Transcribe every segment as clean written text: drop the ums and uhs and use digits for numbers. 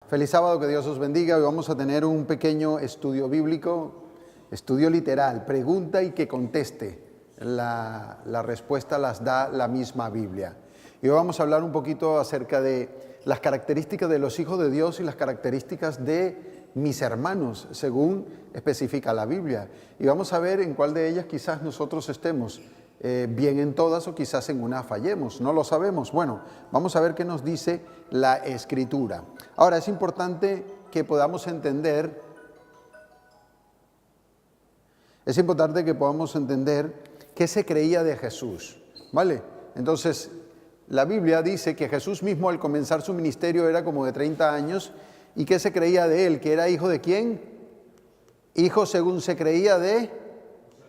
Feliz sábado, que Dios os bendiga. Hoy vamos a tener un pequeño estudio bíblico, estudio literal, pregunta y que conteste. La respuesta las da la misma Biblia. Y hoy vamos a hablar un poquito acerca de las características de los hijos de Dios y las características de mis hermanos, según especifica la Biblia. Y vamos a ver en cuál de ellas quizás nosotros estemos bien en todas o quizás en una fallemos, no lo sabemos. Bueno, vamos a ver qué nos dice la Escritura. Ahora, es importante que podamos entender, qué se creía de Jesús, ¿vale? Entonces, la Biblia dice que Jesús mismo al comenzar su ministerio era como de 30 años, ¿y qué se creía de él? ¿Que era hijo de quién? Hijo, según se creía, de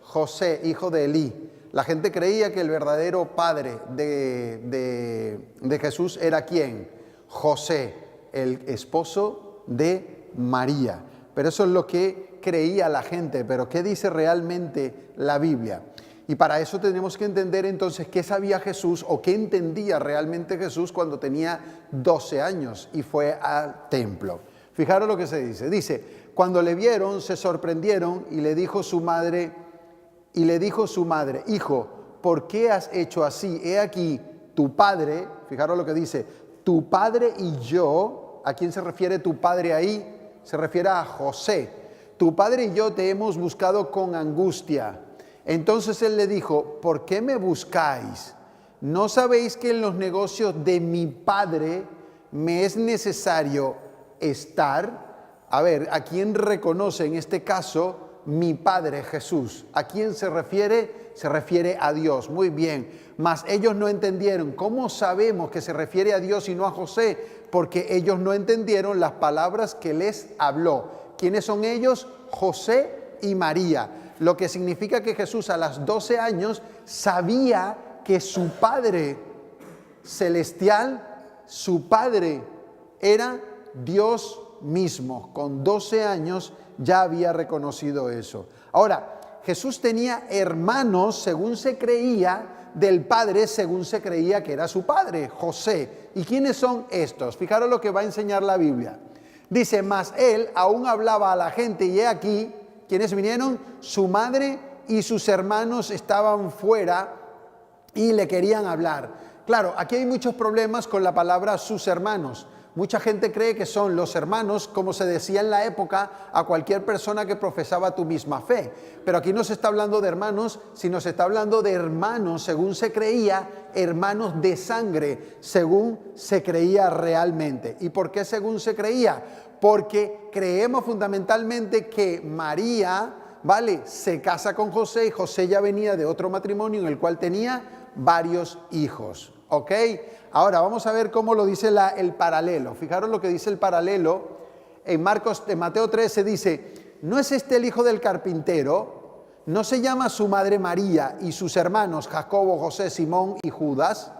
José, hijo de Elí. La gente creía que el verdadero padre de Jesús era ¿quién? José, el esposo de María. Pero eso es lo que creía la gente. Pero ¿qué dice realmente la Biblia? Y para eso tenemos que entender entonces qué sabía Jesús o qué entendía realmente Jesús cuando tenía 12 años y fue al templo. Fijaros lo que se dice. Dice, cuando le vieron, se sorprendieron y le dijo su madre, hijo, ¿por qué has hecho así? He aquí, tu padre, fijaros lo que dice, tu padre y yo, ¿a quién se refiere tu padre ahí? Se refiere a José. Tu padre y yo te hemos buscado con angustia. Entonces él le dijo, ¿por qué me buscáis? ¿No sabéis que en los negocios de mi padre me es necesario estar? A ver, ¿a quién reconoce en este caso mi Padre Jesús? ¿A quién se refiere? Se refiere a Dios. Muy bien. Mas ellos no entendieron. ¿Cómo sabemos que se refiere a Dios y no a José? Porque ellos no entendieron las palabras que les habló. ¿Quiénes son ellos? José y María. Lo que significa que Jesús a los 12 años sabía que su Padre celestial, su Padre era Dios mismo. Con 12 años ya había reconocido eso. Ahora, Jesús tenía hermanos según se creía del Padre, según se creía que era su Padre, José. ¿Y quiénes son estos? Fijaros lo que va a enseñar la Biblia. Dice, mas él aún hablaba a la gente y he aquí, ¿quiénes vinieron? Su madre y sus hermanos estaban fuera y le querían hablar. Claro, aquí hay muchos problemas con la palabra sus hermanos. Mucha gente cree que son los hermanos, como se decía en la época, a cualquier persona que profesaba tu misma fe. Pero aquí no se está hablando de hermanos, sino se está hablando de hermanos, según se creía, hermanos de sangre, según se creía realmente. ¿Y por qué según se creía? Porque creemos fundamentalmente que María, ¿vale?, se casa con José y José ya venía de otro matrimonio en el cual tenía varios hijos. ¿Ok? Ahora vamos a ver cómo lo dice el paralelo. Fijaros lo que dice el paralelo. En Mateo 13 dice, ¿no es este el hijo del carpintero? ¿No se llama su madre María y sus hermanos Jacobo, José, Simón y Judas?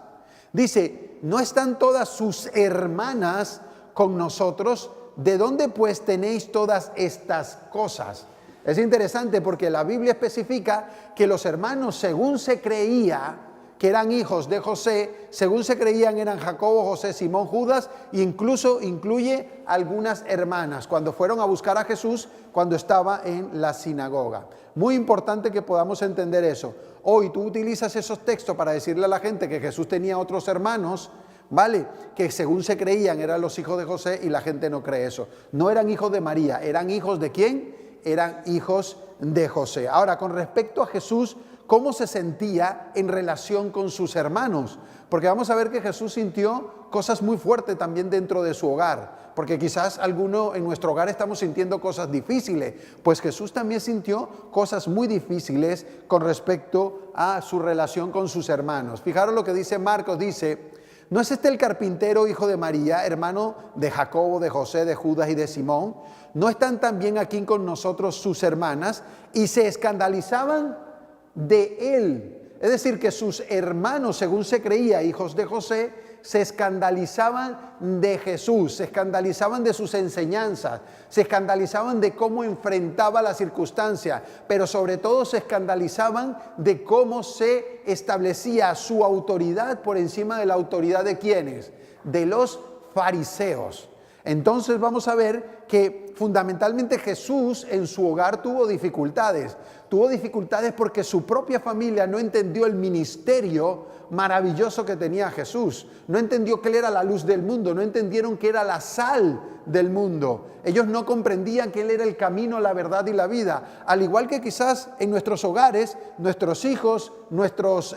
Dice, ¿no están todas sus hermanas con nosotros? ¿De dónde pues tenéis todas estas cosas? Es interesante porque la Biblia especifica que los hermanos, según se creía que eran hijos de José, según se creían eran Jacobo, José, Simón, Judas, e incluso incluye algunas hermanas cuando fueron a buscar a Jesús cuando estaba en la sinagoga. Muy importante que podamos entender eso. Hoy tú utilizas esos textos para decirle a la gente que Jesús tenía otros hermanos, ¿vale?, que según se creían eran los hijos de José, y la gente no cree eso. No eran hijos de María, ¿eran hijos de quién? Eran hijos de José. Ahora, con respecto a Jesús, ¿cómo se sentía en relación con sus hermanos? Porque vamos a ver que Jesús sintió cosas muy fuertes también dentro de su hogar. Porque quizás alguno en nuestro hogar estamos sintiendo cosas difíciles. Pues Jesús también sintió cosas muy difíciles con respecto a su relación con sus hermanos. Fijaros lo que dice Marcos, dice, ¿no es este el carpintero, hijo de María, hermano de Jacobo, de José, de Judas y de Simón? ¿No están también aquí con nosotros sus hermanas? Y se escandalizaban de él. Es decir, que sus hermanos, según se creía, hijos de José, se escandalizaban de Jesús, se escandalizaban de sus enseñanzas, se escandalizaban de cómo enfrentaba la circunstancia, pero sobre todo se escandalizaban de cómo se establecía su autoridad por encima de la autoridad de ¿quiénes? De los fariseos. Entonces vamos a ver que fundamentalmente Jesús en su hogar tuvo dificultades. Tuvo dificultades porque su propia familia no entendió el ministerio maravilloso que tenía Jesús. No entendió que Él era la luz del mundo, no entendieron que era la sal del mundo. Ellos no comprendían que Él era el camino, la verdad y la vida. Al igual que quizás en nuestros hogares, nuestros hijos, nuestros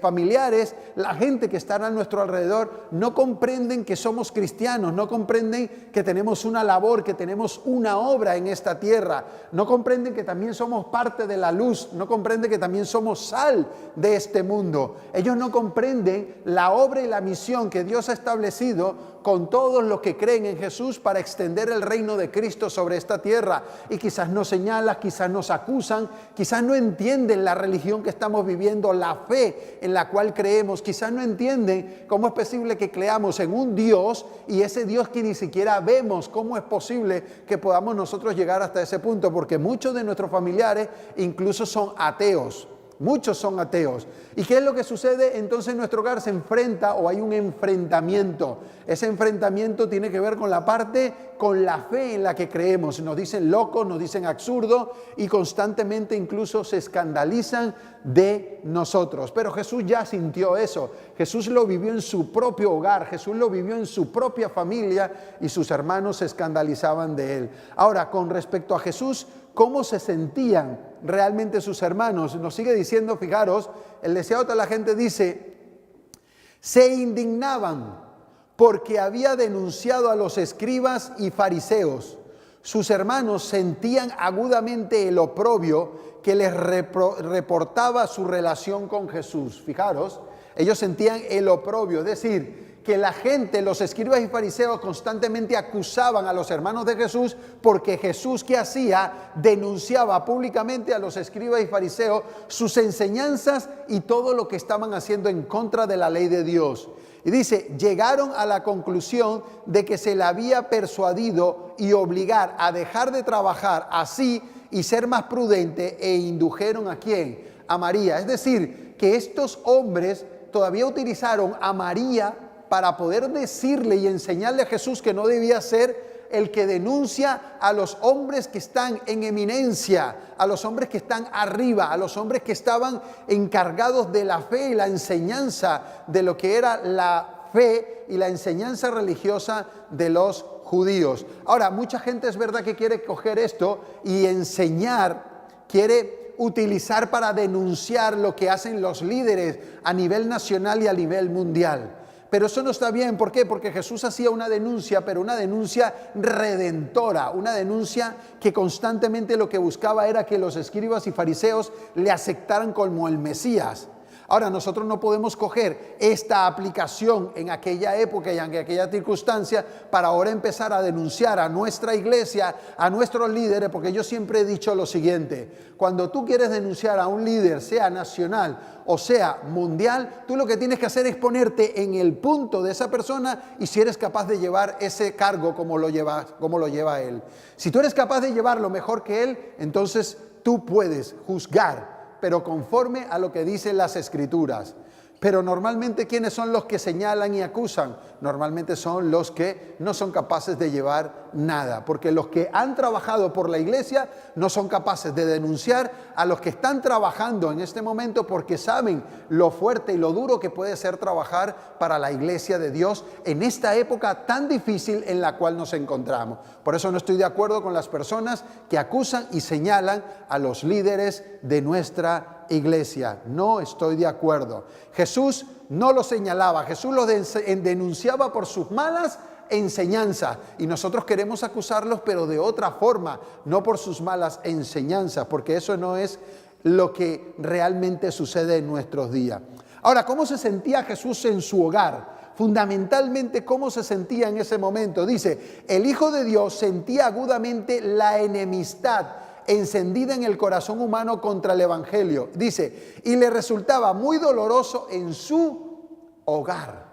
familiares, la gente que está a nuestro alrededor, no comprenden que somos cristianos, no comprenden que tenemos una labor, que tenemos una obra en esta tierra, no comprenden que también somos parte de la luz, no comprenden que también somos sal de este mundo. Ellos no comprenden la obra y la misión que Dios ha establecido con todos los que creen en Jesús para extender el reino de Cristo sobre esta tierra. Y quizás nos señalan, quizás nos acusan, quizás no entienden la religión que estamos viviendo, la fe en la cual creemos, quizás no entienden cómo es posible que creamos en un Dios y ese Dios que ni siquiera vemos, cómo es posible que podamos nosotros llegar hasta ese punto, porque muchos de nuestros familiares incluso son ateos. Muchos son ateos. ¿Y qué es lo que sucede? Entonces nuestro hogar se enfrenta o hay un enfrentamiento. Ese enfrentamiento tiene que ver con la parte, con la fe en la que creemos. Nos dicen locos, nos dicen absurdo y constantemente incluso se escandalizan de nosotros. Pero Jesús ya sintió eso. Jesús lo vivió en su propio hogar. Jesús lo vivió en su propia familia y sus hermanos se escandalizaban de Él. Ahora, con respecto a Jesús, ¿cómo se sentían realmente sus hermanos? Nos sigue diciendo, fijaros, el deseado de la gente dice, se indignaban porque había denunciado a los escribas y fariseos. Sus hermanos sentían agudamente el oprobio que les reportaba su relación con Jesús. Fijaros, ellos sentían el oprobio, es decir, que la gente, los escribas y fariseos constantemente acusaban a los hermanos de Jesús porque Jesús, ¿qué hacía? Denunciaba públicamente a los escribas y fariseos sus enseñanzas y todo lo que estaban haciendo en contra de la ley de Dios. Y dice, llegaron a la conclusión de que se le había persuadido y obligar a dejar de trabajar así y ser más prudente e indujeron ¿a quién? A María. Es decir, que estos hombres todavía utilizaron a María para poder decirle y enseñarle a Jesús que no debía ser el que denuncia a los hombres que están en eminencia, a los hombres que están arriba, a los hombres que estaban encargados de la fe y la enseñanza de lo que era la fe y la enseñanza religiosa de los judíos. Ahora, mucha gente es verdad que quiere coger esto y enseñar, quiere utilizar para denunciar lo que hacen los líderes a nivel nacional y a nivel mundial. Pero eso no está bien, ¿por qué? Porque Jesús hacía una denuncia, pero una denuncia redentora, una denuncia que constantemente lo que buscaba era que los escribas y fariseos le aceptaran como el Mesías. Ahora, nosotros no podemos coger esta aplicación en aquella época y en aquella circunstancia para ahora empezar a denunciar a nuestra iglesia, a nuestros líderes, porque yo siempre he dicho lo siguiente: cuando tú quieres denunciar a un líder, sea nacional o sea mundial, tú lo que tienes que hacer es ponerte en el punto de esa persona y si eres capaz de llevar ese cargo como lo lleva él. Si tú eres capaz de llevarlo mejor que él, entonces tú puedes juzgar, pero conforme a lo que dicen las Escrituras. Pero normalmente, ¿quiénes son los que señalan y acusan? Normalmente son los que no son capaces de llevar nada, porque los que han trabajado por la iglesia no son capaces de denunciar a los que están trabajando en este momento porque saben lo fuerte y lo duro que puede ser trabajar para la iglesia de Dios en esta época tan difícil en la cual nos encontramos. Por eso no estoy de acuerdo con las personas que acusan y señalan a los líderes de nuestra iglesia. No estoy de acuerdo. Jesús no lo señalaba, Jesús lo denunciaba por sus malas enseñanzas y nosotros queremos acusarlos pero de otra forma, no por sus malas enseñanzas, porque eso no es lo que realmente sucede en nuestros días. Ahora, ¿cómo se sentía Jesús en su hogar? Fundamentalmente, ¿cómo se sentía en ese momento? Dice, el Hijo de Dios sentía agudamente la enemistad encendida en el corazón humano contra el Evangelio. Dice, y le resultaba muy doloroso en su hogar.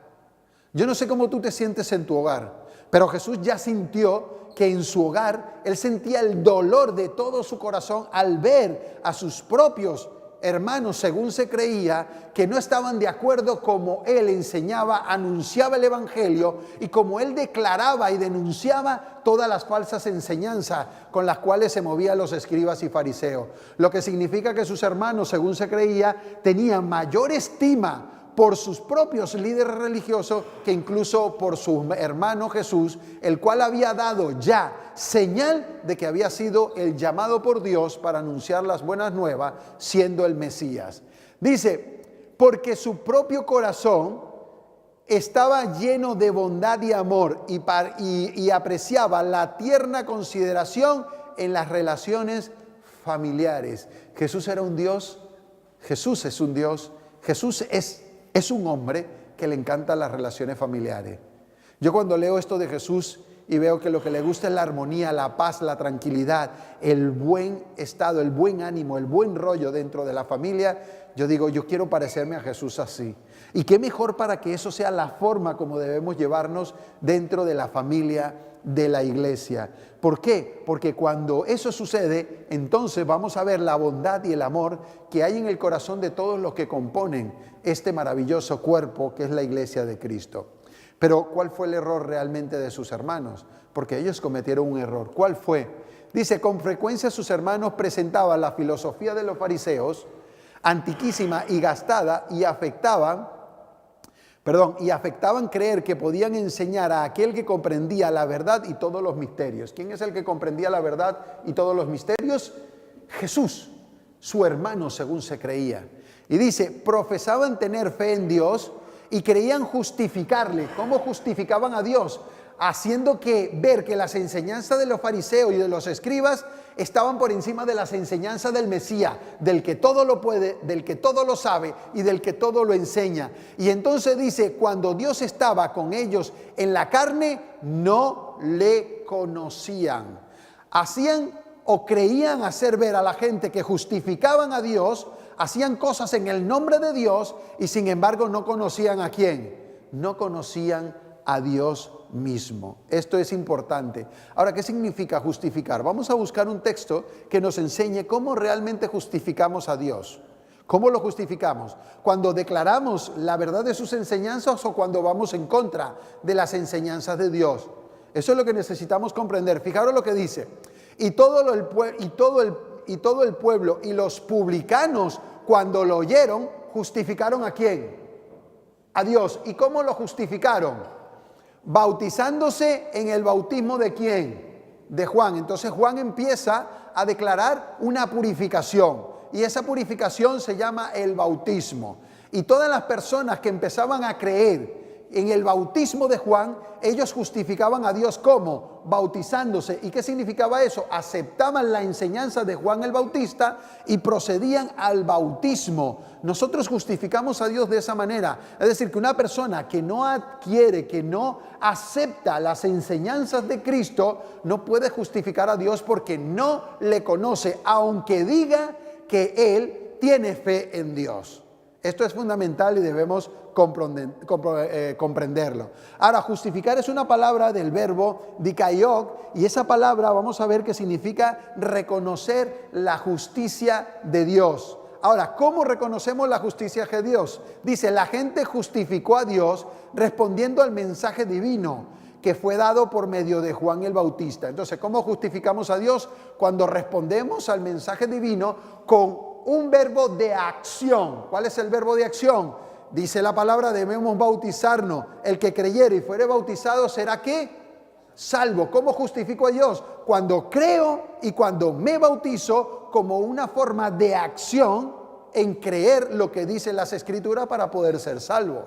Yo no sé cómo tú te sientes en tu hogar, pero Jesús ya sintió que en su hogar, Él sentía el dolor de todo su corazón al ver a sus propios hermanos, según se creía, que no estaban de acuerdo como él enseñaba, anunciaba el evangelio y como él declaraba y denunciaba todas las falsas enseñanzas con las cuales se movían los escribas y fariseos. Lo que significa que sus hermanos, según se creía, tenían mayor estima por sus propios líderes religiosos que incluso por su hermano Jesús, el cual había dado ya señal de que había sido el llamado por Dios para anunciar las buenas nuevas, siendo el Mesías. Dice, porque su propio corazón estaba lleno de bondad y amor y apreciaba la tierna consideración en las relaciones familiares. Jesús era un Dios, Jesús es un Dios, Jesús es un hombre que le encantan las relaciones familiares. Yo cuando leo esto de Jesús y veo que lo que le gusta es la armonía, la paz, la tranquilidad, el buen estado, el buen ánimo, el buen rollo dentro de la familia, yo digo, yo quiero parecerme a Jesús así. Y qué mejor para que eso sea la forma como debemos llevarnos dentro de la familia de la iglesia. ¿Por qué? Porque cuando eso sucede, entonces vamos a ver la bondad y el amor que hay en el corazón de todos los que componen este maravilloso cuerpo que es la iglesia de Cristo. Pero ¿cuál fue el error realmente de sus hermanos? Porque ellos cometieron un error. ¿Cuál fue? Dice, con frecuencia sus hermanos presentaban la filosofía de los fariseos, antiquísima y gastada, y afectaban creer que podían enseñar a aquel que comprendía la verdad y todos los misterios. ¿Quién es el que comprendía la verdad y todos los misterios? Jesús, su hermano según se creía. Y dice, profesaban tener fe en Dios y creían justificarle. ¿Cómo justificaban a Dios? Haciendo ver que las enseñanzas de los fariseos y de los escribas estaban por encima de las enseñanzas del Mesías, del que todo lo puede, del que todo lo sabe y del que todo lo enseña. Y entonces dice, cuando Dios estaba con ellos en la carne, no le conocían. Hacían o creían hacer ver a la gente que justificaban a Dios, hacían cosas en el nombre de Dios y sin embargo no conocían a quién, no conocían a Dios mismo. Esto es importante. Ahora, ¿qué significa justificar? Vamos a buscar un texto que nos enseñe cómo realmente justificamos a Dios. ¿Cómo lo justificamos? ¿Cuando declaramos la verdad de sus enseñanzas o cuando vamos en contra de las enseñanzas de Dios? Eso es lo que necesitamos comprender. Fijaros lo que dice. Y todo el pueblo y los publicanos, cuando lo oyeron, justificaron ¿a quién? A Dios. ¿Y cómo lo justificaron? Bautizándose en el bautismo ¿de quién? De Juan. Entonces Juan empieza a declarar una purificación y esa purificación se llama el bautismo. Y todas las personas que empezaban a creer en el bautismo de Juan, ellos justificaban a Dios ¿cómo? Bautizándose. ¿Y qué significaba eso? Aceptaban la enseñanza de Juan el Bautista y procedían al bautismo. Nosotros justificamos a Dios de esa manera. Es decir, que una persona que no adquiere, que no acepta las enseñanzas de Cristo, no puede justificar a Dios porque no le conoce, aunque diga que él tiene fe en Dios. Esto es fundamental y debemos comprenderlo. Ahora, justificar es una palabra del verbo dikaiok y esa palabra vamos a ver que significa reconocer la justicia de Dios. Ahora, ¿cómo reconocemos la justicia de Dios? Dice, la gente justificó a Dios respondiendo al mensaje divino que fue dado por medio de Juan el Bautista. Entonces, ¿cómo justificamos a Dios? Cuando respondemos al mensaje divino con un verbo de acción. ¿Cuál es el verbo de acción? Dice la palabra, debemos bautizarnos. El que creyere y fuere bautizado será ¿qué? Salvo. ¿Cómo justifico a Dios? Cuando creo y cuando me bautizo como una forma de acción en creer lo que dicen las Escrituras para poder ser salvo.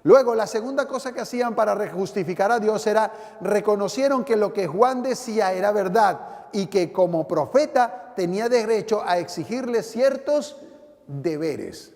Luego, la segunda cosa que hacían para justificar a Dios era reconocieron que lo que Juan decía era verdad y que como profeta tenía derecho a exigirle ciertos deberes.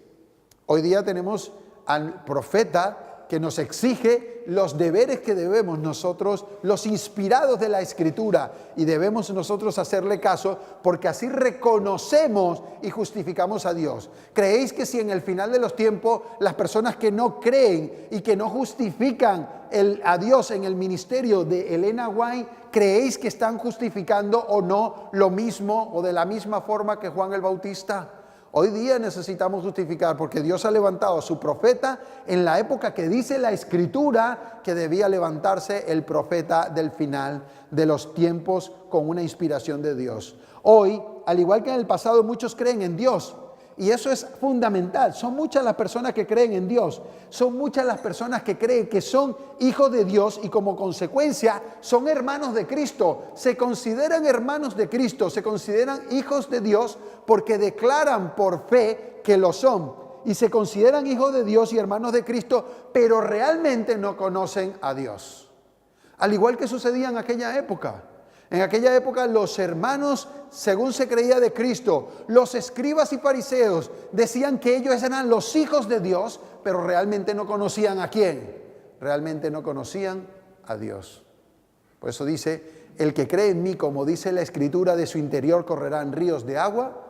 Hoy día tenemos al profeta que nos exige los deberes que debemos nosotros, los inspirados de la Escritura, y debemos nosotros hacerle caso porque así reconocemos y justificamos a Dios. ¿Creéis que si en el final de los tiempos las personas que no creen y que no justifican a Dios en el ministerio de Elena White, creéis que están justificando o no lo mismo o de la misma forma que Juan el Bautista? Hoy día necesitamos justificar porque Dios ha levantado a su profeta en la época que dice la Escritura que debía levantarse el profeta del final de los tiempos con una inspiración de Dios. Hoy, al igual que en el pasado, muchos creen en Dios. Y eso es fundamental. Son muchas las personas que creen en Dios. Son muchas las personas que creen que son hijos de Dios y como consecuencia son hermanos de Cristo. Se consideran hermanos de Cristo, se consideran hijos de Dios porque declaran por fe que lo son. Y se consideran hijos de Dios y hermanos de Cristo, pero realmente no conocen a Dios. Al igual que sucedía en aquella época. En aquella época los hermanos, según se creía de Cristo, los escribas y fariseos decían que ellos eran los hijos de Dios, pero realmente no conocían a quién. Realmente no conocían a Dios. Por eso dice, el que cree en mí, como dice la Escritura, de su interior correrán ríos de agua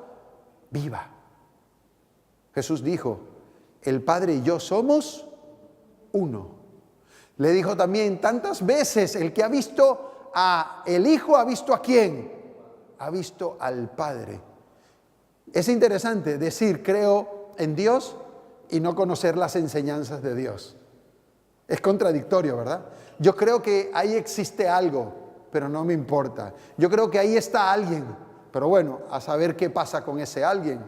viva. Jesús dijo, el Padre y yo somos uno. Le dijo también tantas veces, el que ha visto el Hijo ha visto ¿a quién? Ha visto al Padre. Es interesante decir creo en Dios y no conocer las enseñanzas de Dios. Es contradictorio, ¿verdad? Yo creo que ahí existe algo, pero no me importa. Yo creo que ahí está alguien, pero bueno, a saber qué pasa con ese alguien.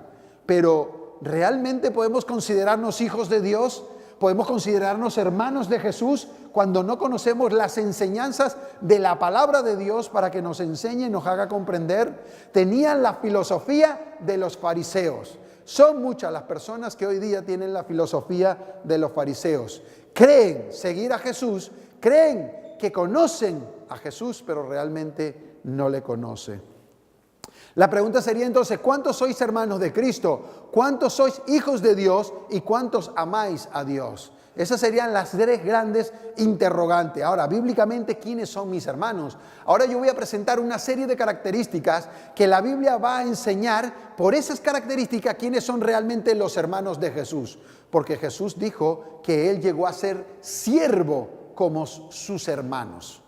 Pero ¿realmente podemos considerarnos hijos de Dios? ¿Podemos considerarnos hermanos de Jesús cuando no conocemos las enseñanzas de la palabra de Dios para que nos enseñe y nos haga comprender? Tenían la filosofía de los fariseos. Son muchas las personas que hoy día tienen la filosofía de los fariseos. Creen seguir a Jesús, creen que conocen a Jesús, pero realmente no le conocen. La pregunta sería entonces, ¿cuántos sois hermanos de Cristo? ¿Cuántos sois hijos de Dios? ¿Y cuántos amáis a Dios? Esas serían las tres grandes interrogantes. Ahora, bíblicamente, ¿quiénes son mis hermanos? Ahora yo voy a presentar una serie de características que la Biblia va a enseñar por esas características quiénes son realmente los hermanos de Jesús. Porque Jesús dijo que Él llegó a ser siervo como sus hermanos.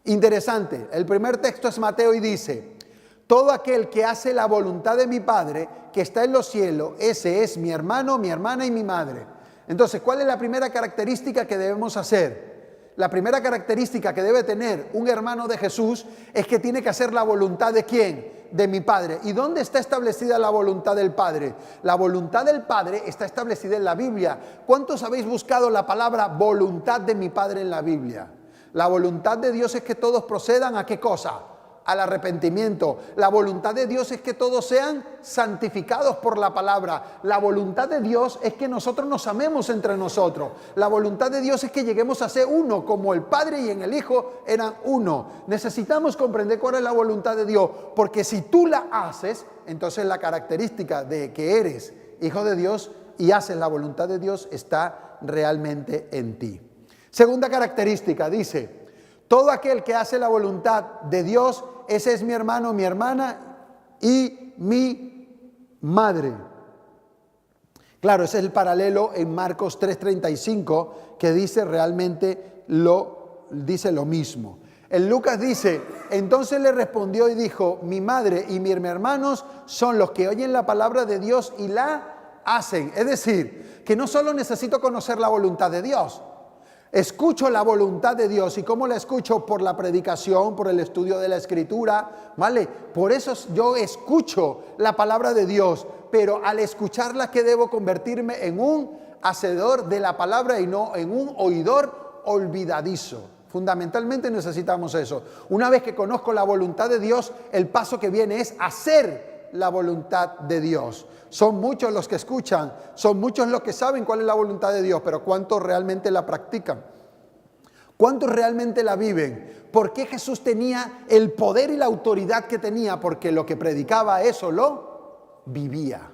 Interesante, el primer texto es Mateo y dice, todo aquel que hace la voluntad de mi Padre que está en los cielos, ese es mi hermano, mi hermana y mi madre. Entonces, ¿cuál es la primera característica que debemos hacer? La primera característica que debe tener un hermano de Jesús es que tiene que hacer la voluntad ¿de quién? De mi Padre. ¿Y dónde está establecida la voluntad del Padre? La voluntad del Padre está establecida en la Biblia. ¿Cuántos habéis buscado la palabra voluntad de mi Padre en la Biblia? La voluntad de Dios es que todos procedan ¿a qué cosa? Al arrepentimiento. La voluntad de Dios es que todos sean santificados por la palabra. La voluntad de Dios es que nosotros nos amemos entre nosotros. La voluntad de Dios es que lleguemos a ser uno, como el Padre y en el Hijo eran uno. Necesitamos comprender cuál es la voluntad de Dios, porque si tú la haces, entonces la característica de que eres hijo de Dios y haces la voluntad de Dios está realmente en ti. Segunda característica, dice, todo aquel que hace la voluntad de Dios, ese es mi hermano, mi hermana y mi madre. Claro, ese es el paralelo en Marcos 3:35 que dice realmente dice lo mismo. En Lucas dice, entonces le respondió y dijo, mi madre y mis hermanos son los que oyen la palabra de Dios y la hacen. Es decir, que no solo necesito conocer la voluntad de Dios, escucho la voluntad de Dios. ¿Y cómo la escucho? Por la predicación, por el estudio de la Escritura, ¿vale? Por eso yo escucho la palabra de Dios, pero al escucharla, ¿qué debo convertirme? En un hacedor de la palabra y no en un oidor olvidadizo. Fundamentalmente necesitamos eso. Una vez que conozco la voluntad de Dios, el paso que viene es hacer la voluntad de Dios. Son muchos los que escuchan, son muchos los que saben cuál es la voluntad de Dios, pero ¿cuántos realmente la practican? ¿Cuántos realmente la viven? ¿Por qué Jesús tenía el poder y la autoridad que tenía? Porque lo que predicaba eso lo vivía.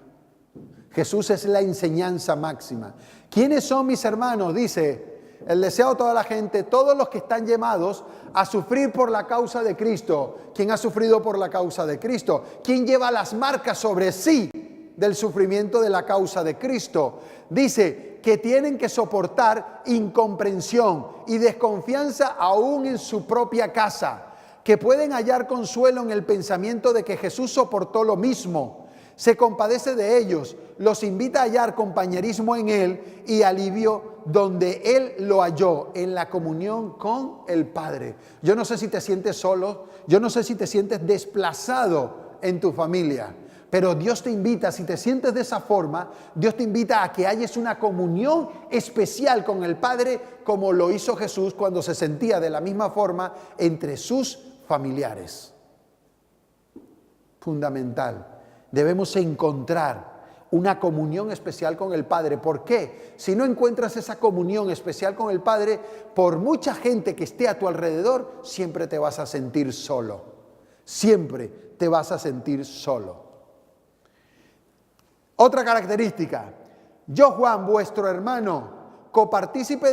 Jesús es la enseñanza máxima. ¿Quiénes son mis hermanos? Dice el deseo de toda la gente, todos los que están llamados a sufrir por la causa de Cristo. ¿Quién ha sufrido por la causa de Cristo? ¿Quién lleva las marcas sobre sí del sufrimiento de la causa de Cristo? Dice que tienen que soportar incomprensión y desconfianza aún en su propia casa, que pueden hallar consuelo en el pensamiento de que Jesús soportó lo mismo. Se compadece de ellos, los invita a hallar compañerismo en Él y alivio donde Él lo halló, en la comunión con el Padre. Yo no sé si te sientes solo, yo no sé si te sientes desplazado en tu familia, pero Dios te invita, si te sientes de esa forma, Dios te invita a que halles una comunión especial con el Padre, como lo hizo Jesús cuando se sentía de la misma forma entre sus familiares. Fundamental. Debemos encontrar una comunión especial con el Padre. ¿Por qué? Si no encuentras esa comunión especial con el Padre, por mucha gente que esté a tu alrededor, siempre te vas a sentir solo. Siempre te vas a sentir solo. Otra característica. Yo, Juan, vuestro hermano, copartícipe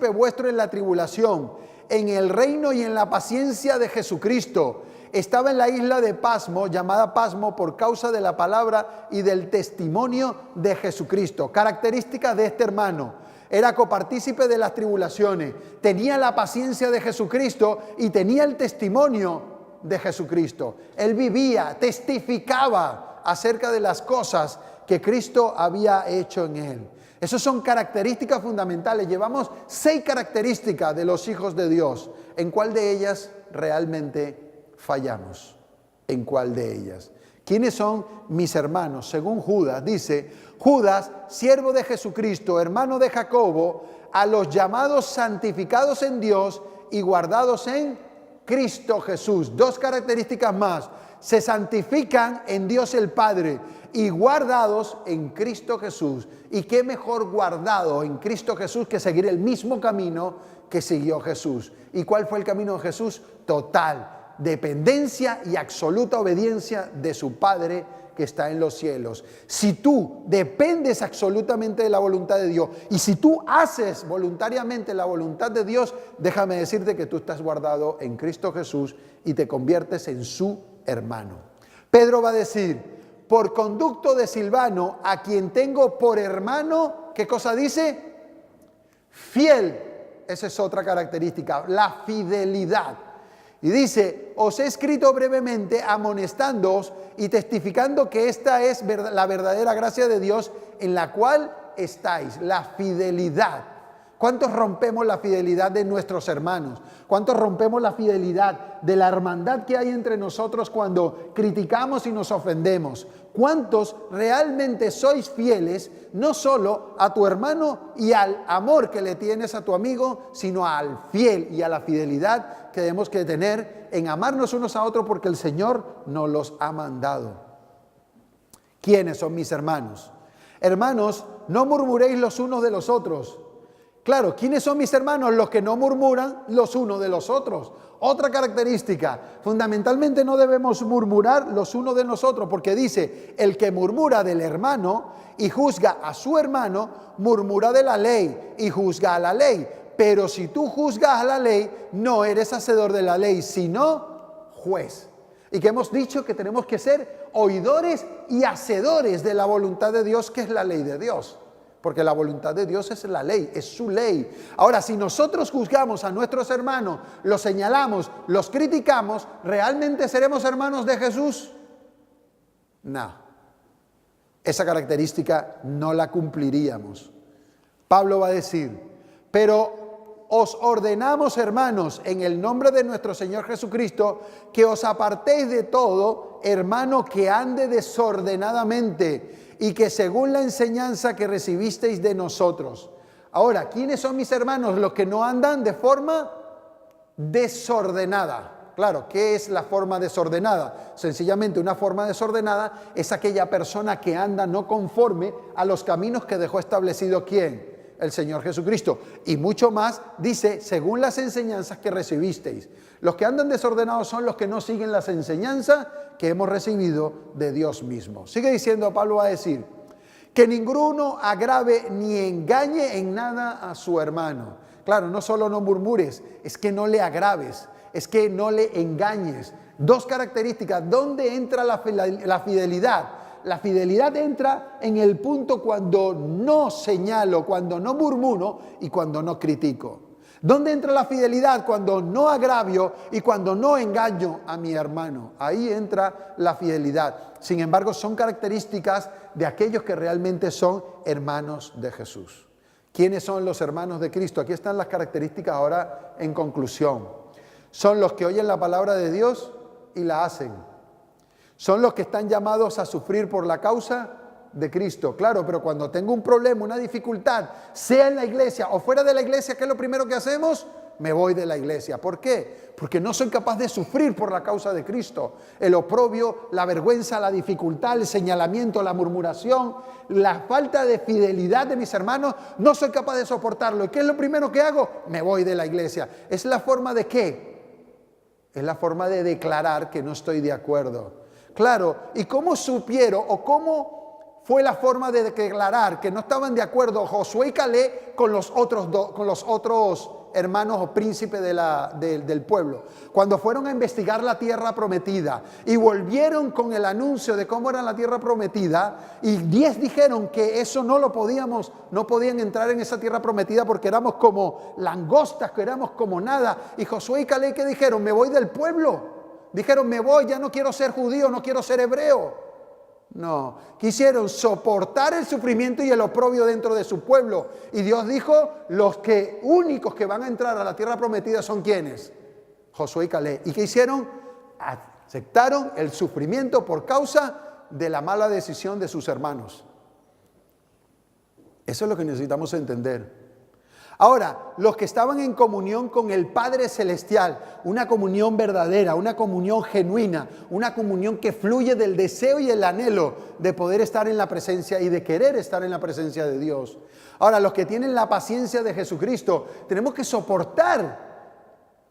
vuestro en la tribulación, en el reino y en la paciencia de Jesucristo. Estaba en la isla de Pasmo, llamada Pasmo por causa de la palabra y del testimonio de Jesucristo. Características de este hermano: era copartícipe de las tribulaciones, tenía la paciencia de Jesucristo y tenía el testimonio de Jesucristo. Él vivía, testificaba acerca de las cosas que Cristo había hecho en él. Esas son características fundamentales. Llevamos 6 características de los hijos de Dios. ¿En cuál de ellas realmente fallamos? ¿En cuál de ellas? ¿Quiénes son mis hermanos? Según Judas, dice: Judas, siervo de Jesucristo, hermano de Jacobo, a los llamados santificados en Dios y guardados en Cristo Jesús. 2 características más: se santifican en Dios el Padre y guardados en Cristo Jesús. ¿Y qué mejor guardado en Cristo Jesús que seguir el mismo camino que siguió Jesús? ¿Y cuál fue el camino de Jesús? Total dependencia y absoluta obediencia de su Padre que está en los cielos. Si tú dependes absolutamente de la voluntad de Dios y si tú haces voluntariamente la voluntad de Dios, déjame decirte que tú estás guardado en Cristo Jesús y te conviertes en su hermano. Pedro va a decir: por conducto de Silvano, a quien tengo por hermano, ¿qué cosa dice? Fiel. Esa es otra característica, la fidelidad. Y dice: os he escrito brevemente amonestándoos y testificando que esta es la verdadera gracia de Dios en la cual estáis, la fidelidad. ¿Cuántos rompemos la fidelidad de nuestros hermanos? ¿Cuántos rompemos la fidelidad de la hermandad que hay entre nosotros cuando criticamos y nos ofendemos? ¿Cuántos realmente sois fieles no solo a tu hermano y al amor que le tienes a tu amigo, sino al fiel y a la fidelidad que debemos que tener en amarnos unos a otros porque el Señor nos los ha mandado? ¿Quiénes son mis hermanos? Hermanos, no murmuréis los unos de los otros. Claro, ¿quiénes son mis hermanos? Los que no murmuran los unos de los otros. Otra característica: fundamentalmente no debemos murmurar los unos de nosotros, porque dice: el que murmura del hermano y juzga a su hermano, murmura de la ley y juzga a la ley. Pero si tú juzgas a la ley, no eres hacedor de la ley, sino juez. Y que hemos dicho que tenemos que ser oidores y hacedores de la voluntad de Dios, que es la ley de Dios. Porque la voluntad de Dios es la ley, es su ley. Ahora, si nosotros juzgamos a nuestros hermanos, los señalamos, los criticamos, ¿realmente seremos hermanos de Jesús? No. Esa característica no la cumpliríamos. Pablo va a decir: pero os ordenamos, hermanos, en el nombre de nuestro Señor Jesucristo, que os apartéis de todo hermano que ande desordenadamente y que según la enseñanza que recibisteis de nosotros. Ahora, ¿quiénes son mis hermanos? Los que no andan de forma desordenada. Claro, ¿qué es la forma desordenada? Sencillamente, una forma desordenada es aquella persona que anda no conforme a los caminos que dejó establecido ¿quién? El Señor Jesucristo. Y mucho más, dice, según las enseñanzas que recibisteis. Los que andan desordenados son los que no siguen las enseñanzas que hemos recibido de Dios mismo. Sigue diciendo, Pablo va a decir: que ninguno agrave ni engañe en nada a su hermano. Claro, no solo no murmures, es que no le agraves, es que no le engañes. 2 características. ¿Dónde entra la fidelidad? La fidelidad entra en el punto cuando no señalo, cuando no murmuro y cuando no critico. ¿Dónde entra la fidelidad? Cuando no agravio y cuando no engaño a mi hermano. Ahí entra la fidelidad. Sin embargo, son características de aquellos que realmente son hermanos de Jesús. ¿Quiénes son los hermanos de Cristo? Aquí están las características ahora en conclusión. Son los que oyen la palabra de Dios y la hacen. Son los que están llamados a sufrir por la causa de Cristo. Claro, pero cuando tengo un problema, una dificultad, sea en la iglesia o fuera de la iglesia, ¿qué es lo primero que hacemos? Me voy de la iglesia. ¿Por qué? Porque no soy capaz de sufrir por la causa de Cristo. El oprobio, la vergüenza, la dificultad, el señalamiento, la murmuración, la falta de fidelidad de mis hermanos, no soy capaz de soportarlo. ¿Y qué es lo primero que hago? Me voy de la iglesia. ¿Es la forma de qué? Es la forma de declarar que no estoy de acuerdo. Claro, ¿y cómo supieron o cómo fue la forma de declarar que no estaban de acuerdo Josué y Caleb con los otros hermanos o príncipes del pueblo? Cuando fueron a investigar la tierra prometida y volvieron con el anuncio de cómo era la tierra prometida, y 10 dijeron que eso no podían entrar en esa tierra prometida porque éramos como langostas, que éramos como nada. Y Josué y Caleb, ¿qué dijeron? Me voy del pueblo. Dijeron, me voy, ya no quiero ser judío, no quiero ser hebreo. No, quisieron soportar el sufrimiento y el oprobio dentro de su pueblo. Y Dios dijo, los únicos que van a entrar a la tierra prometida son ¿quiénes? Josué y Caleb. ¿Y qué hicieron? Aceptaron el sufrimiento por causa de la mala decisión de sus hermanos. Eso es lo que necesitamos entender. Ahora, los que estaban en comunión con el Padre Celestial, una comunión verdadera, una comunión genuina, una comunión que fluye del deseo y el anhelo de poder estar en la presencia y de querer estar en la presencia de Dios. Ahora, los que tienen la paciencia de Jesucristo, tenemos que soportar.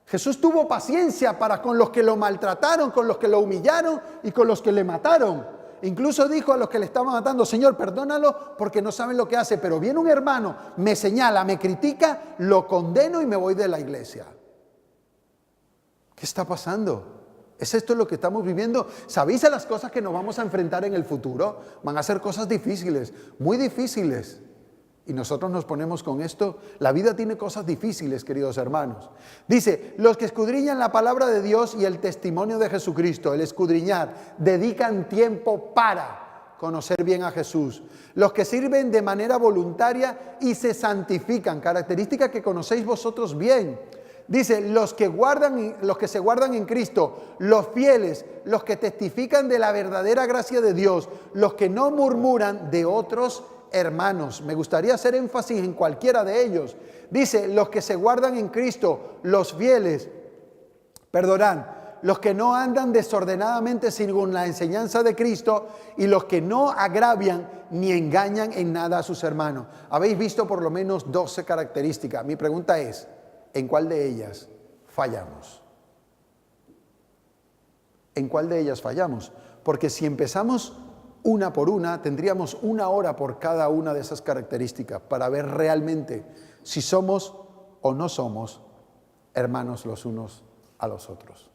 Jesús tuvo paciencia para con los que lo maltrataron, con los que lo humillaron y con los que le mataron. Incluso dijo a los que le estaban matando, Señor, perdónalo porque no saben lo que hace. Pero viene un hermano, me señala, me critica, lo condeno y me voy de la iglesia. ¿Qué está pasando? ¿Es esto lo que estamos viviendo? ¿Sabéis a las cosas que nos vamos a enfrentar en el futuro? Van a ser cosas difíciles, muy difíciles. Y nosotros nos ponemos con esto. La vida tiene cosas difíciles, queridos hermanos. Dice, los que escudriñan la palabra de Dios y el testimonio de Jesucristo, el escudriñar, dedican tiempo para conocer bien a Jesús. Los que sirven de manera voluntaria y se santifican, característica que conocéis vosotros bien. Dice, los que se guardan en Cristo, los fieles, los que testifican de la verdadera gracia de Dios, los que no murmuran de otros hermanos. Me gustaría hacer énfasis en cualquiera de ellos. Dice, los que se guardan en Cristo, los fieles, los que no andan desordenadamente según la enseñanza de Cristo y los que no agravian ni engañan en nada a sus hermanos. Habéis visto por lo menos 12 características. Mi pregunta es, ¿en cuál de ellas fallamos? ¿En cuál de ellas fallamos? Porque si empezamos una por una, tendríamos 1 hora por cada una de esas características para ver realmente si somos o no somos hermanos los unos a los otros.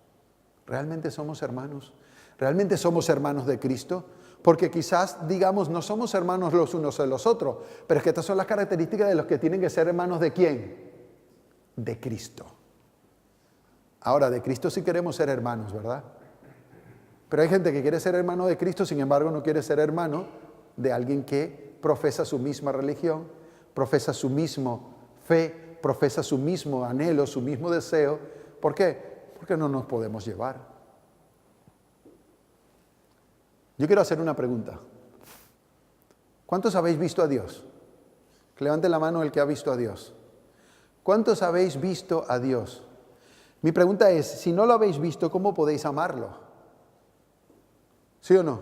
¿Realmente somos hermanos? ¿Realmente somos hermanos de Cristo? Porque quizás digamos no somos hermanos los unos de los otros, pero es que estas son las características de los que tienen que ser hermanos ¿de quién? De Cristo. Ahora, de Cristo sí queremos ser hermanos, ¿verdad? Pero hay gente que quiere ser hermano de Cristo, sin embargo no quiere ser hermano de alguien que profesa su misma religión, profesa su mismo fe, profesa su mismo anhelo, su mismo deseo. ¿Por qué? Porque no nos podemos llevar. Yo quiero hacer una pregunta. ¿Cuántos habéis visto a Dios? Que levante la mano el que ha visto a Dios. ¿Cuántos habéis visto a Dios? Mi pregunta es, si no lo habéis visto, ¿cómo podéis amarlo? ¿Sí o no?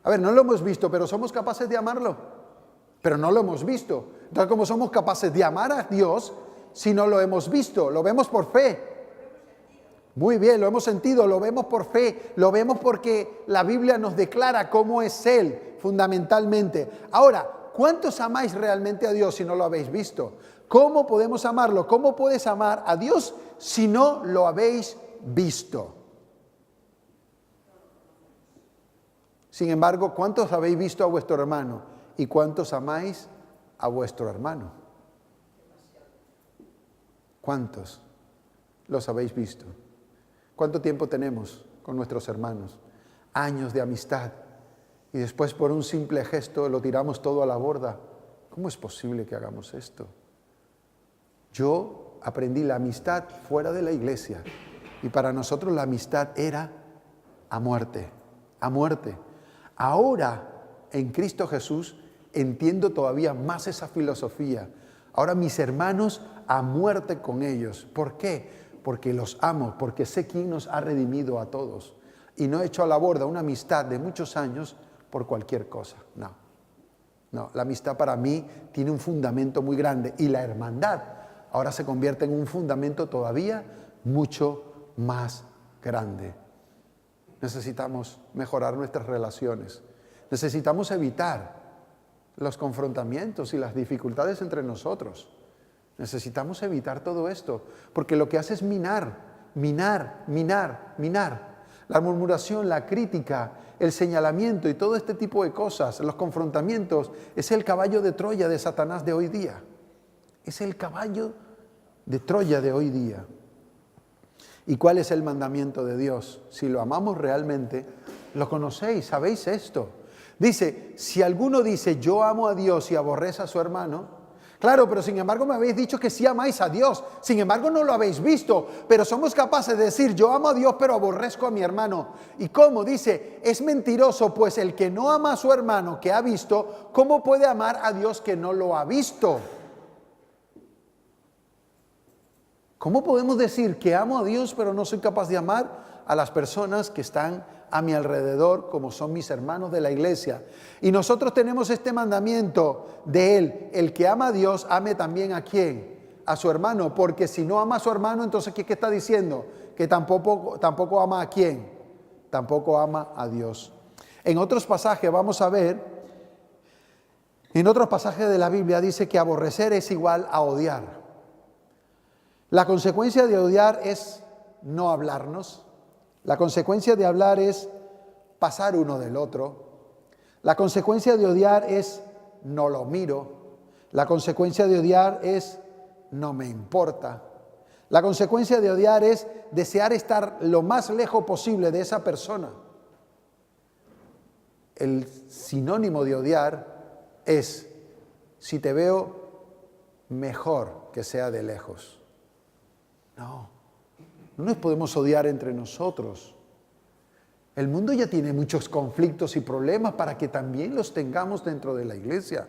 A ver, no lo hemos visto, pero ¿somos capaces de amarlo? Pero no lo hemos visto. Entonces, ¿cómo somos capaces de amar a Dios si no lo hemos visto? Lo vemos por fe. Muy bien, lo hemos sentido, lo vemos por fe, lo vemos porque la Biblia nos declara cómo es Él, fundamentalmente. Ahora, ¿cuántos amáis realmente a Dios si no lo habéis visto? ¿Cómo podemos amarlo? ¿Cómo puedes amar a Dios si no lo habéis visto? Sin embargo, ¿cuántos habéis visto a vuestro hermano? ¿Y cuántos amáis a vuestro hermano? ¿Cuántos los habéis visto? ¿Cuánto tiempo tenemos con nuestros hermanos? Años de amistad. Y después por un simple gesto lo tiramos todo a la borda. ¿Cómo es posible que hagamos esto? Yo aprendí la amistad fuera de la iglesia. Y para nosotros la amistad era a muerte, a muerte. Ahora, en Cristo Jesús, entiendo todavía más esa filosofía. Ahora mis hermanos, a muerte con ellos. ¿Por qué? Porque los amo, porque sé quién nos ha redimido a todos. Y no he hecho a la borda una amistad de muchos años por cualquier cosa. No, la amistad para mí tiene un fundamento muy grande. Y la hermandad ahora se convierte en un fundamento todavía mucho más grande. Necesitamos mejorar nuestras relaciones. Necesitamos evitar los confrontamientos y las dificultades entre nosotros. Necesitamos evitar todo esto, porque lo que hace es minar. La murmuración, la crítica, el señalamiento y todo este tipo de cosas, los confrontamientos, es el caballo de Troya de Satanás de hoy día. Es el caballo de Troya de hoy día. ¿Y cuál es el mandamiento de Dios? Si lo amamos realmente, lo conocéis, sabéis esto. Dice, si alguno dice, yo amo a Dios y aborrece a su hermano, claro, pero sin embargo me habéis dicho que sí amáis a Dios, sin embargo no lo habéis visto, pero somos capaces de decir, yo amo a Dios pero aborrezco a mi hermano. ¿Y cómo? Dice, es mentiroso, pues el que no ama a su hermano que ha visto, ¿cómo puede amar a Dios que no lo ha visto? ¿Cómo podemos decir que amo a Dios pero no soy capaz de amar a las personas que están a mi alrededor como son mis hermanos de la iglesia? Y nosotros tenemos este mandamiento de Él, el que ama a Dios, ame también ¿a quién? A su hermano, porque si no ama a su hermano, entonces ¿qué está diciendo? Que tampoco ama a quién, tampoco ama a Dios. En otros pasajes vamos a ver, en otros pasajes de la Biblia dice que aborrecer es igual a odiar. La consecuencia de odiar es no hablarnos. La consecuencia de hablar es pasar uno del otro. La consecuencia de odiar es no lo miro. La consecuencia de odiar es no me importa. La consecuencia de odiar es desear estar lo más lejos posible de esa persona. El sinónimo de odiar es, si te veo, mejor que sea de lejos. No nos podemos odiar entre nosotros. El mundo ya tiene muchos conflictos y problemas para que también los tengamos dentro de la iglesia.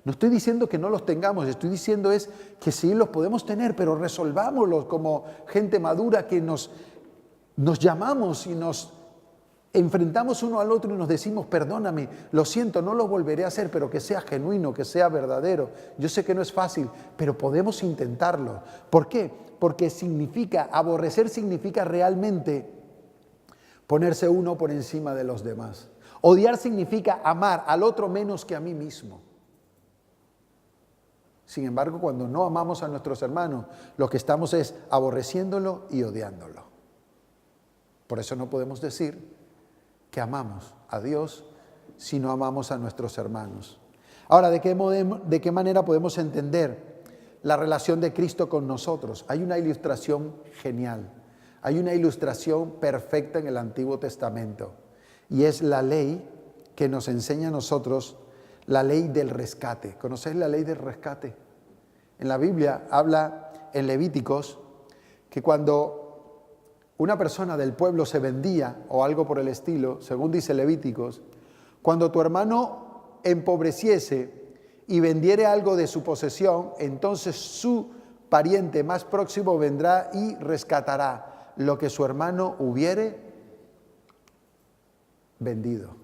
No estoy diciendo que no los tengamos, estoy diciendo es que sí los podemos tener, pero resolvámoslos como gente madura que nos llamamos y nos enfrentamos uno al otro y nos decimos, perdóname, lo siento, no lo volveré a hacer, pero que sea genuino, que sea verdadero. Yo sé que no es fácil, pero podemos intentarlo. ¿Por qué? Porque aborrecer significa realmente ponerse uno por encima de los demás. Odiar significa amar al otro menos que a mí mismo. Sin embargo, cuando no amamos a nuestros hermanos, lo que estamos es aborreciéndolo y odiándolo. Por eso no podemos decir que amamos a Dios si no amamos a nuestros hermanos. Ahora, ¿de qué manera podemos entender la relación de Cristo con nosotros? Hay una ilustración genial, hay una ilustración perfecta en el Antiguo Testamento, y es la ley que nos enseña a nosotros, la ley del rescate. ¿Conocéis la ley del rescate? En la Biblia habla en Levíticos que cuando una persona del pueblo se vendía o algo por el estilo, según dice Levíticos, cuando tu hermano empobreciese y vendiere algo de su posesión, entonces su pariente más próximo vendrá y rescatará lo que su hermano hubiere vendido.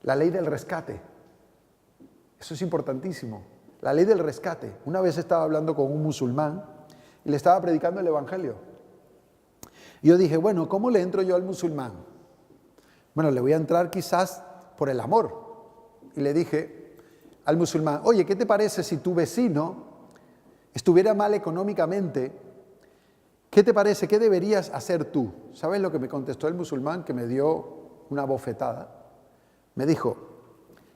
La ley del rescate. Eso es importantísimo. La ley del rescate. Una vez estaba hablando con un musulmán y le estaba predicando el evangelio. Y yo dije, bueno, ¿cómo le entro yo al musulmán? Bueno, le voy a entrar quizás por el amor. Y le dije al musulmán, oye, ¿qué te parece si tu vecino estuviera mal económicamente? ¿Qué te parece? ¿Qué deberías hacer tú? ¿Sabes lo que me contestó el musulmán, que me dio una bofetada? Me dijo,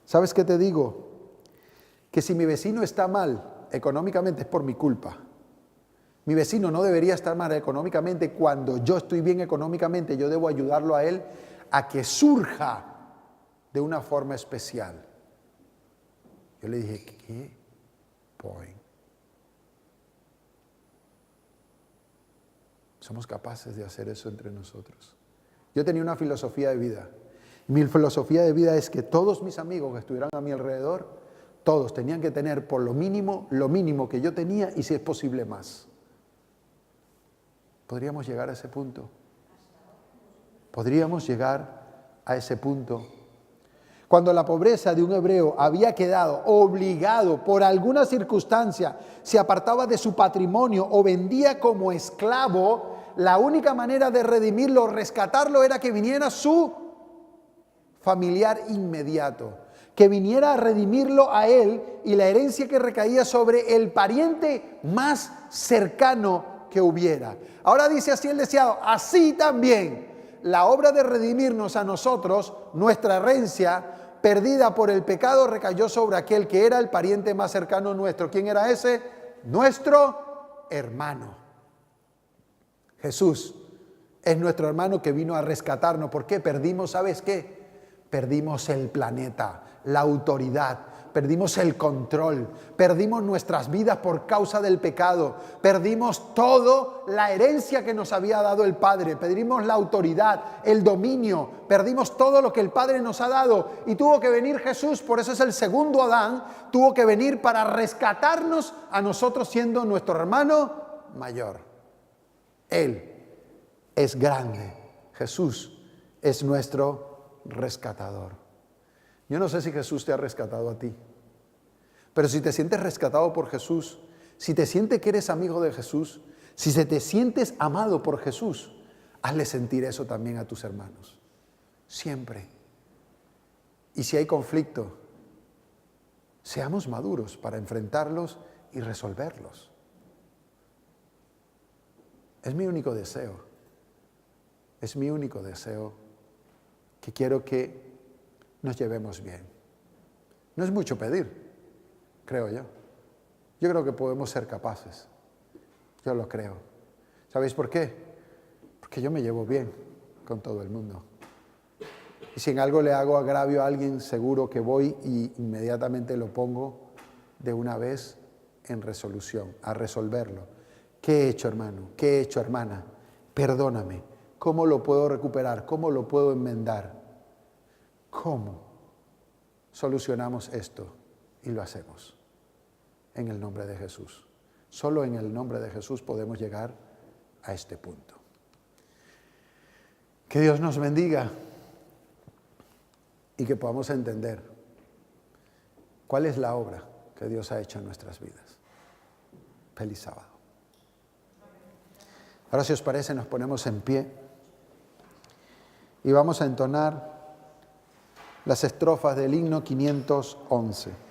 ¿sabes qué te digo? Que si mi vecino está mal económicamente es por mi culpa. Mi vecino no debería estar mal económicamente. Cuando yo estoy bien económicamente, yo debo ayudarlo a él a que surja de una forma especial. Yo le dije, ¿qué? Point. Somos capaces de hacer eso entre nosotros. Yo tenía una filosofía de vida. Mi filosofía de vida es que todos mis amigos que estuvieran a mi alrededor, todos tenían que tener por lo mínimo que yo tenía y si es posible más. ¿Podríamos llegar a ese punto? ¿Podríamos llegar a ese punto? Cuando la pobreza de un hebreo había quedado obligado por alguna circunstancia, se apartaba de su patrimonio o vendía como esclavo, la única manera de redimirlo, rescatarlo, era que viniera su familiar inmediato, que viniera a redimirlo a él y la herencia que recaía sobre el pariente más cercano que hubiera. Ahora dice así el deseado, así también la obra de redimirnos a nosotros, nuestra herencia perdida por el pecado, recayó sobre aquel que era el pariente más cercano nuestro. ¿Quién era ese? Nuestro hermano. Jesús es nuestro hermano que vino a rescatarnos. ¿Por qué? Perdimos, ¿sabes qué? Perdimos el planeta, la autoridad, perdimos el control, perdimos nuestras vidas por causa del pecado, perdimos todo la herencia que nos había dado el Padre, perdimos la autoridad, el dominio, perdimos todo lo que el Padre nos ha dado y tuvo que venir Jesús, por eso es el segundo Adán, tuvo que venir para rescatarnos a nosotros siendo nuestro hermano mayor. Él es grande, Jesús es nuestro rescatador. Yo no sé si Jesús te ha rescatado a ti, pero si te sientes rescatado por Jesús, si te sientes que eres amigo de Jesús, si te sientes amado por Jesús, hazle sentir eso también a tus hermanos, siempre. Y si hay conflicto, seamos maduros para enfrentarlos y resolverlos. Es mi único deseo, que quiero que nos llevemos bien. No es mucho pedir, creo yo. Yo creo que podemos ser capaces. Yo lo creo. ¿Sabéis por qué? Porque yo me llevo bien con todo el mundo. Y si en algo le hago agravio a alguien, seguro que voy y inmediatamente lo pongo de una vez en resolución, a resolverlo. ¿Qué he hecho, hermano? ¿Qué he hecho, hermana? Perdóname. ¿Cómo lo puedo recuperar? ¿Cómo lo puedo enmendar? ¿Cómo solucionamos esto? Y lo hacemos en el nombre de Jesús. Solo en el nombre de Jesús podemos llegar a este punto. Que Dios nos bendiga y que podamos entender cuál es la obra que Dios ha hecho en nuestras vidas. Feliz sábado. Ahora, si os parece, nos ponemos en pie y vamos a entonar las estrofas del himno 511.